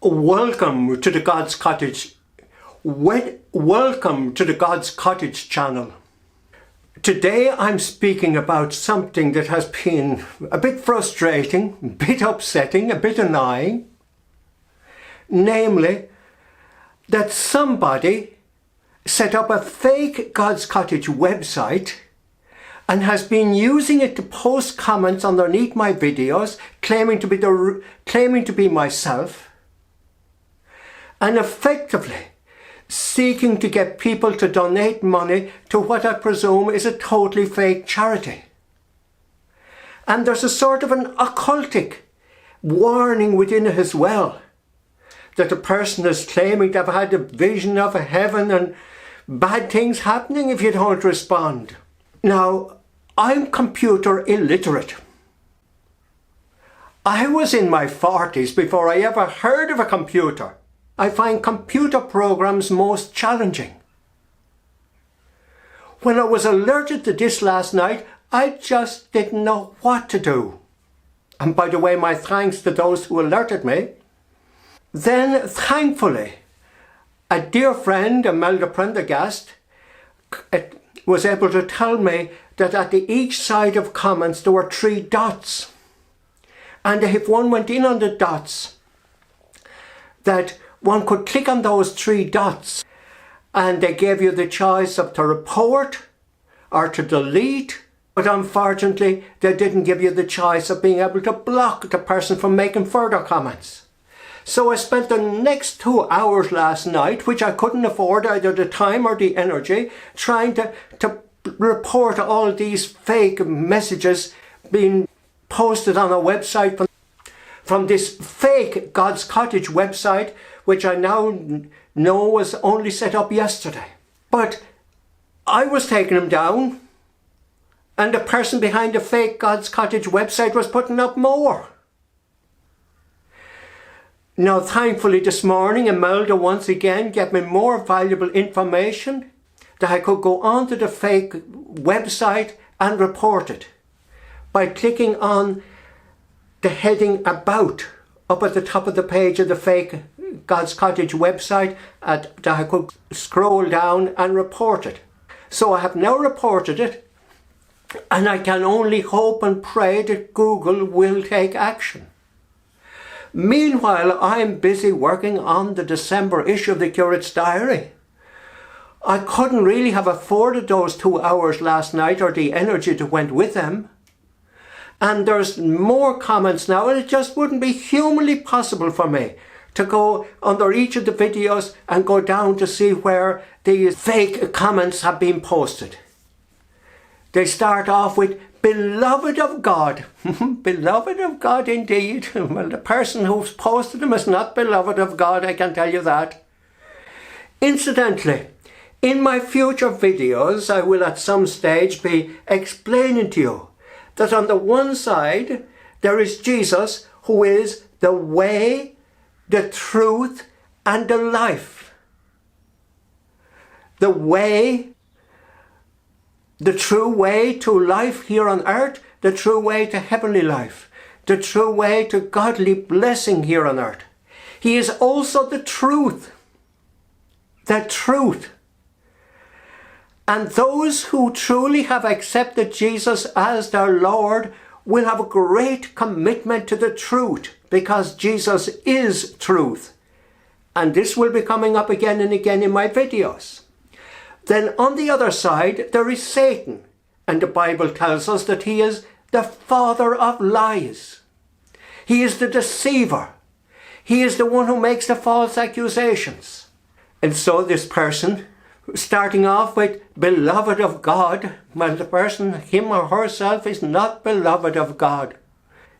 Welcome to the God's Cottage. Welcome to the God's Cottage channel. Today I'm speaking about something that has been a bit frustrating, a bit upsetting, a bit annoying. Namely, that somebody set up a fake God's Cottage website and has been using it to post comments underneath my videos, claiming to be myself, and effectively seeking to get people to donate money to what I presume is a totally fake charity. And there's a sort of an occultic warning within it as well, that the person is claiming to have had a vision of a heaven and bad things happening if you don't respond. Now, I'm computer illiterate. I was in my 40s before I ever heard of a computer. I find computer programs most challenging. When I was alerted to this last night, I just didn't know what to do. And by the way, my thanks to those who alerted me. Then, thankfully, a dear friend, Imelda Prendergast, was able to tell me that at each side of comments there were 3 dots. And if one went in on the dots, that one could click on those 3 dots and they gave you the choice of to report or to delete. But unfortunately, they didn't give you the choice of being able to block the person from making further comments. So I spent the next 2 hours last night, which I couldn't afford either the time or the energy, trying to report all these fake messages being posted on a website from this fake God's Cottage website, which I now know was only set up yesterday. But I was taking them down, and the person behind the fake God's Cottage website was putting up more. Now, thankfully this morning, Imelda once again gave me more valuable information that I could go onto the fake website and report it by clicking on the heading About up at the top of the page of the fake God's Cottage website, that I could scroll down and report it. So I have now reported it, and I can only hope and pray that Google will take action. Meanwhile, I'm busy working on the December issue of the Curate's Diary. I couldn't really have afforded those 2 hours last night or the energy that went with them. And there's more comments now, and it just wouldn't be humanly possible for me to go under each of the videos and go down to see where these fake comments have been posted. They start off with, "Beloved of God." Beloved of God indeed. Well, the person who's posted them is not beloved of God, I can tell you that. Incidentally, in my future videos, I will at some stage be explaining to you that on the one side, there is Jesus, who is the way, the truth, and the life. The way, the true way to life here on earth, the true way to heavenly life, the true way to godly blessing here on earth. He is also the truth. The truth. And those who truly have accepted Jesus as their Lord will have a great commitment to the truth, because Jesus is truth. And this will be coming up again and again in my videos. Then on the other side, there is Satan. And the Bible tells us that he is the father of lies. He is the deceiver. He is the one who makes the false accusations. And so this person, starting off with beloved of God, well, the person, him or herself, is not beloved of God.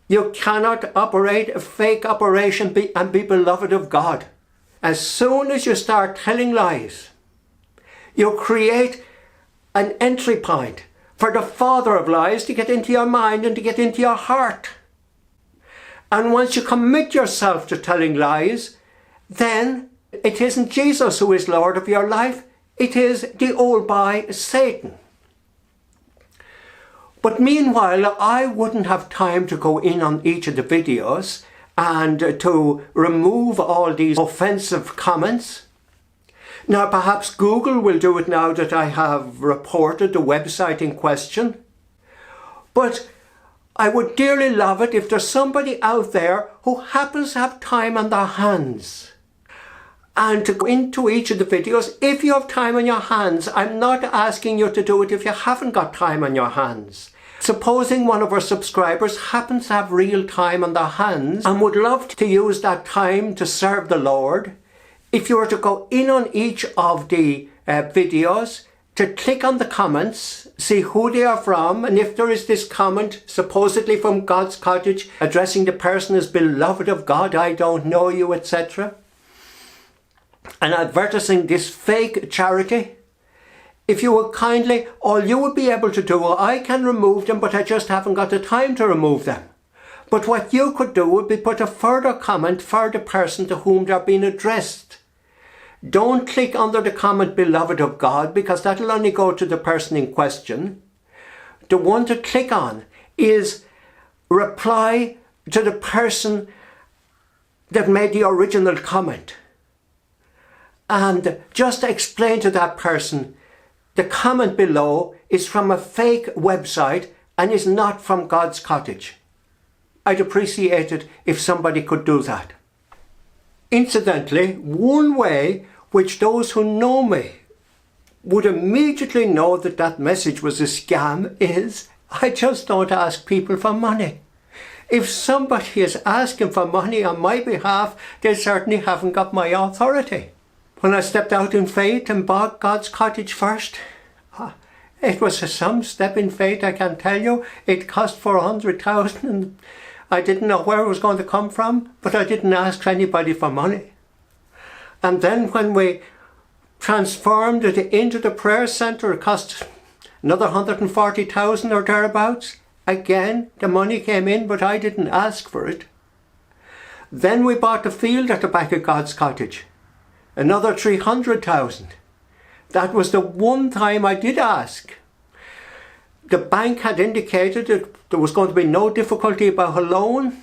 You cannot operate a fake operation and be beloved of God. As soon as you start telling lies, you create an entry point for the father of lies to get into your mind and to get into your heart. And once you commit yourself to telling lies, then it isn't Jesus who is Lord of your life, it is the old boy Satan. But meanwhile, I wouldn't have time to go in on each of the videos and to remove all these offensive comments. Now perhaps Google will do it now that I have reported the website in question. But I would dearly love it if there's somebody out there who happens to have time on their hands and to go into each of the videos. If you have time on your hands, I'm not asking you to do it if you haven't got time on your hands. Supposing one of our subscribers happens to have real time on their hands and would love to use that time to serve the Lord, if you were to go in on each of the videos, to click on the comments, see who they are from, and if there is this comment supposedly from God's Cottage addressing the person as beloved of God, I don't know you, etc., and advertising this fake charity, if you would kindly, all you would be able to do, I can remove them, but I just haven't got the time to remove them. But what you could do would be put a further comment for the person to whom they're being addressed. Don't click under the comment beloved of God, because that'll only go to the person in question. The one to click on is reply to the person that made the original comment. And just explain to that person the comment below is from a fake website and is not from God's Cottage. I'd appreciate it if somebody could do that. Incidentally, one way which those who know me would immediately know that that message was a scam is I just don't ask people for money. If somebody is asking for money on my behalf, they certainly haven't got my authority. When I stepped out in faith and bought God's Cottage first, it was some step in faith, I can tell you. It cost 400,000 and I didn't know where it was going to come from, but I didn't ask anybody for money. And then when we transformed it into the prayer centre, it cost another 140,000 or thereabouts. Again, the money came in, but I didn't ask for it. Then we bought the field at the back of God's Cottage. Another 300,000. That was the one time I did ask. The bank had indicated that there was going to be no difficulty about a loan.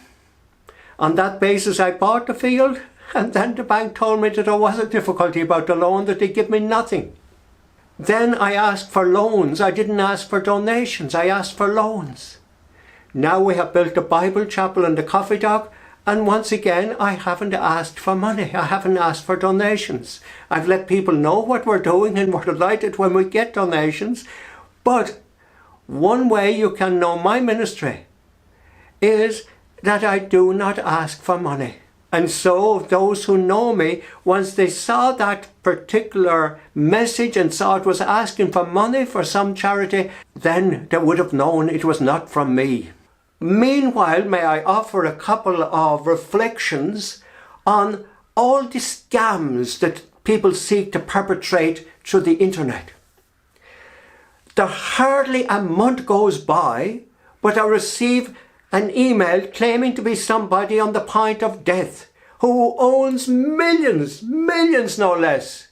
On that basis I bought the field, and then the bank told me that there was a difficulty about the loan, that they'd give me nothing. Then I asked for loans. I didn't ask for donations, I asked for loans. Now we have built the Bible chapel and the coffee dog, and once again I haven't asked for money, I haven't asked for donations. I've let people know what we're doing and we're delighted when we get donations. But one way you can know my ministry is that I do not ask for money. And so those who know me, once they saw that particular message and saw it was asking for money for some charity, then they would have known it was not from me. Meanwhile, may I offer a couple of reflections on all the scams that people seek to perpetrate through the internet. There hardly a month goes by but I receive an email claiming to be somebody on the point of death who owns millions no less,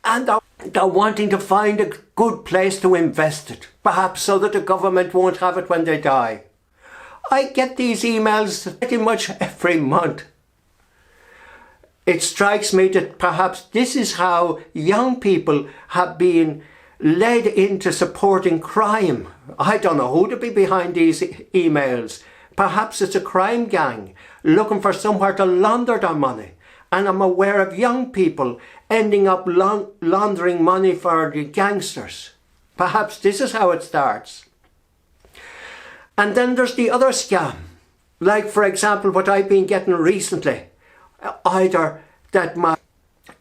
and they're wanting to find a good place to invest it, perhaps so that the government won't have it when they die. I get these emails pretty much every month. It strikes me that perhaps this is how young people have been led into supporting crime. I don't know who to be behind these emails. Perhaps it's a crime gang looking for somewhere to launder their money. And I'm aware of young people ending up laundering money for the gangsters. Perhaps this is how it starts. And then there's the other scam. Like, for example, what I've been getting recently. Either that my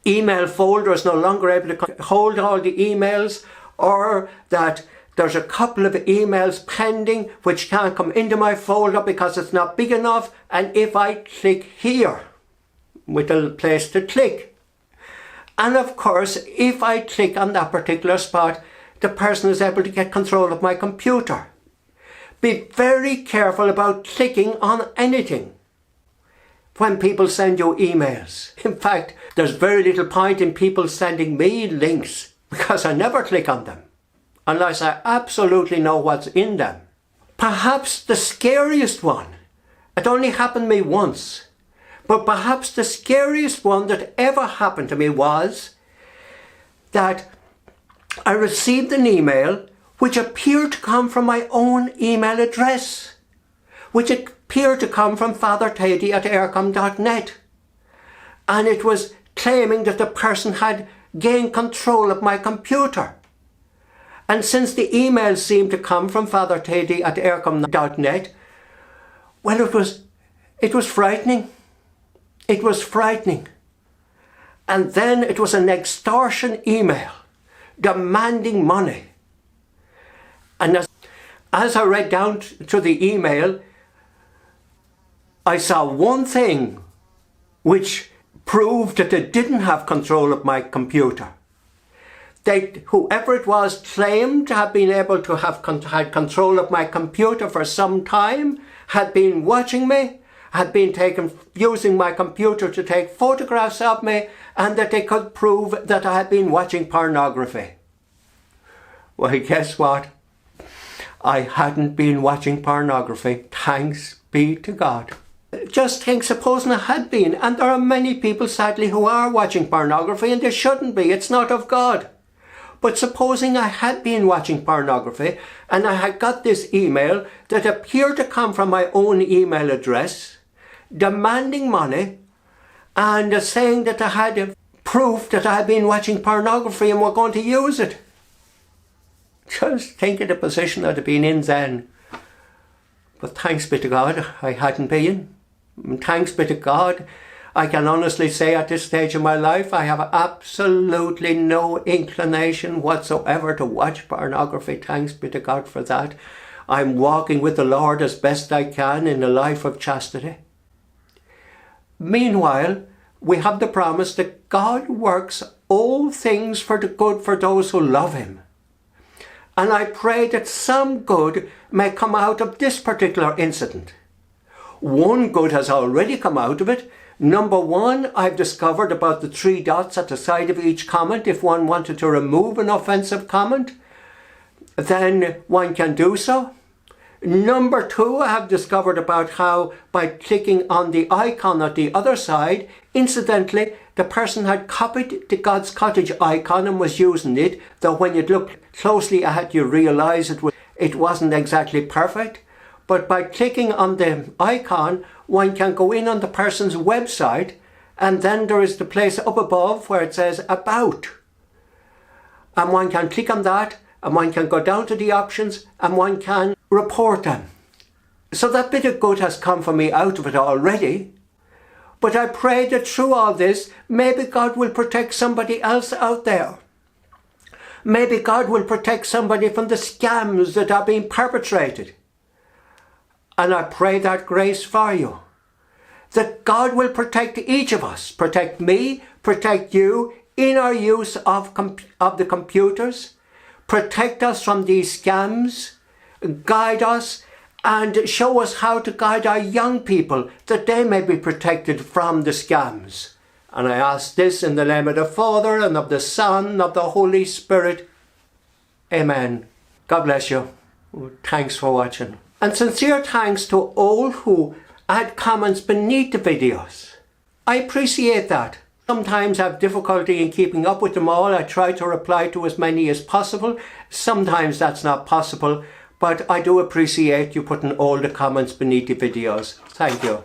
email folder is no longer able to hold all the emails, or that there's a couple of emails pending which can't come into my folder because it's not big enough, and if I click here with a place to click, and of course if I click on that particular spot, the person is able to get control of my computer. Be very careful about clicking on anything when people send you emails. In fact, there's very little point in people sending me links because I never click on them unless I absolutely know what's in them. Perhaps the scariest one, it only happened to me once, But perhaps the scariest one that ever happened to me was that I received an email which appeared to come from my own email address, which appeared to come from fathertady@aircom.net. And it was claiming that the person had gained control of my computer. And since the email seemed to come from fathertady@aircom.net, well, it was frightening. It was frightening. And then it was an extortion email demanding money. And as I read down to the email, I saw one thing which proved that they didn't have control of my computer. Whoever it was claimed to have been able to have had control of my computer for some time, had been watching me, had been using my computer to take photographs of me, and that they could prove that I had been watching pornography. Well, guess what? I hadn't been watching pornography. Thanks be to God. Just think, supposing I had been, and there are many people sadly who are watching pornography and they shouldn't be. It's not of God. But supposing I had been watching pornography and I had got this email that appeared to come from my own email address, demanding money and saying that I had proof that I had been watching pornography and were going to use it. Just think of the position I'd have been in then. But thanks be to God, I hadn't been. And thanks be to God, I can honestly say at this stage of my life, I have absolutely no inclination whatsoever to watch pornography. Thanks be to God for that. I'm walking with the Lord as best I can in a life of chastity. Meanwhile, we have the promise that God works all things for the good for those who love Him. And I pray that some good may come out of this particular incident. One good has already come out of it. Number one, I've discovered about the 3 dots at the side of each comment. If one wanted to remove an offensive comment, then one can do so. Number two, I have discovered about how by clicking on the icon at the other side, incidentally, the person had copied the God's Cottage icon and was using it, though when you look closely at it, you realise it wasn't exactly perfect. But by clicking on the icon, one can go in on the person's website, and then there is the place up above where it says About. And one can click on that, and one can go down to the options, and one can report them. So that bit of good has come for me out of it already. But I pray that through all this, maybe God will protect somebody else out there. Maybe God will protect somebody from the scams that are being perpetrated. And I pray that grace for you. That God will protect each of us. Protect me, protect you in our use of the computers. Protect us from these scams. Guide us and show us how to guide our young people that they may be protected from the scams. And I ask this in the name of the Father and of the Son and of the Holy Spirit. Amen. God bless you. Thanks for watching. And sincere thanks to all who add comments beneath the videos. I appreciate that. Sometimes I have difficulty in keeping up with them all. I try to reply to as many as possible. Sometimes that's not possible, but I do appreciate you putting all the comments beneath the videos. Thank you.